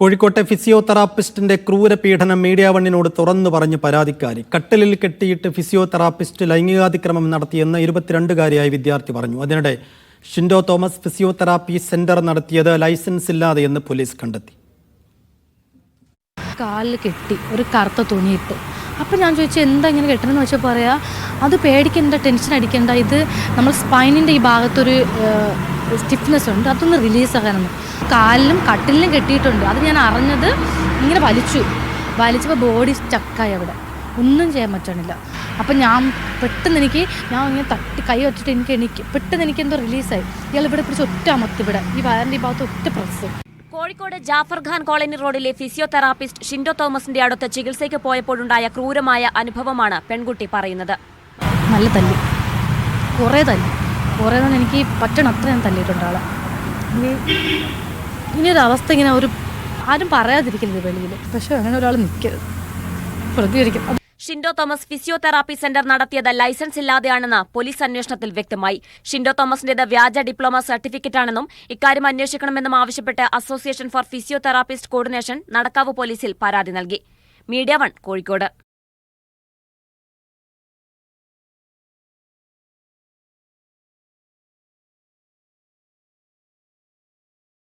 കോഴിക്കോട്ടെ ഫിസിയോതെറാപ്പിസ്റ്റിന്റെ ക്രൂരപീഡനം മീഡിയ വണ്ണിനോട് തുറന്നു പറഞ്ഞ് പരാതിക്കാരി. കട്ടിലിൽ കെട്ടിയിട്ട് ഫിസിയോതെറാപ്പിസ്റ്റ് ലൈംഗികാതിക്രമം നടത്തിയെന്ന് 22-കാരിയായ വിദ്യാർത്ഥി പറഞ്ഞു. അതിനിടെ ഷിൻഡോ തോമസ് ഫിസിയോതെറാപ്പി സെന്റർ നടത്തിയത് ലൈസൻസ് ഇല്ലാതെയെന്ന് പോലീസ് കണ്ടെത്തി. കാലിൽ കെട്ടി ഒരു കറുത്ത തുണിയിട്ട്. അപ്പോൾ ഞാൻ ചോദിച്ചു എന്താ ഇങ്ങനെ കെട്ടണമെന്ന് വെച്ചാൽ പറയാ അത് പേടിക്കേണ്ട, ടെൻഷൻ അടിക്കേണ്ട, ഇത് നമ്മൾ സ്പൈനിൻ്റെ ഈ ഭാഗത്തൊരു സ്റ്റിഫ്നെസ് ഉണ്ട്, അതൊന്ന് റിലീസാകാനൊന്നും. കാലിലും കട്ടിലിനും കെട്ടിയിട്ടുണ്ട്. അത് ഞാൻ അറിഞ്ഞത് ഇങ്ങനെ വലിച്ചപ്പോൾ ബോഡി സ്റ്റക്കായി, അവിടെ ഒന്നും ചെയ്യാൻ പറ്റണില്ല. അപ്പം ഞാൻ ഇങ്ങനെ തട്ടി കൈ വെച്ചിട്ട് എനിക്ക് പെട്ടെന്ന് എനിക്കെന്തോ റിലീസായി. ഇയാൾ ഇവിടെ പിടിച്ച് ഒറ്റ അമർത്തി, ഇവിടെ ഈ വയറിൻ്റെ ഈ ഭാഗത്ത് ഒറ്റ പ്രസ്. കോഴിക്കോട് ജാഫർ ഖാൻ കോളനി റോഡിലെ ഫിസിയോതെറാപ്പിസ്റ്റ് ഷിൻഡോ തോമസിന്റെ അടുത്ത് ചികിത്സയ്ക്ക് പോയപ്പോഴുണ്ടായ ക്രൂരമായ അനുഭവമാണ് പെൺകുട്ടി പറയുന്നത്. നല്ല തല്ലി, കുറേ എനിക്ക് പറ്റണം അത്ര ഞാൻ തല്ലിയിട്ടുണ്ട് ആളെ. ഇനിയൊരവസ്ഥ ഇങ്ങനെ ആരും പറയാതിരിക്കരുത് വെളിയിൽ, പക്ഷെ അങ്ങനെ ഒരാൾ നിൽക്കരുത്, പ്രതികരിക്കണം. ഷിൻഡോ തോമസ് ഫിസിയോതെറാപ്പി സെന്റർ നടത്തിയത് ലൈസൻസ് ഇല്ലാതെയാണെന്ന് പോലീസ് അന്വേഷണത്തിൽ വ്യക്തമായി. ഷിൻഡോ തോമസിന്റേത് വ്യാജ ഡിപ്ലോമ സർട്ടിഫിക്കറ്റാണെന്നും ഇക്കാര്യം അന്വേഷിക്കണമെന്നും ആവശ്യപ്പെട്ട് association for physiotherapist coordination Nadakkavu പോലീസിൽ പരാതി നൽകി. മീഡിയ 1 കോഴിക്കോട്.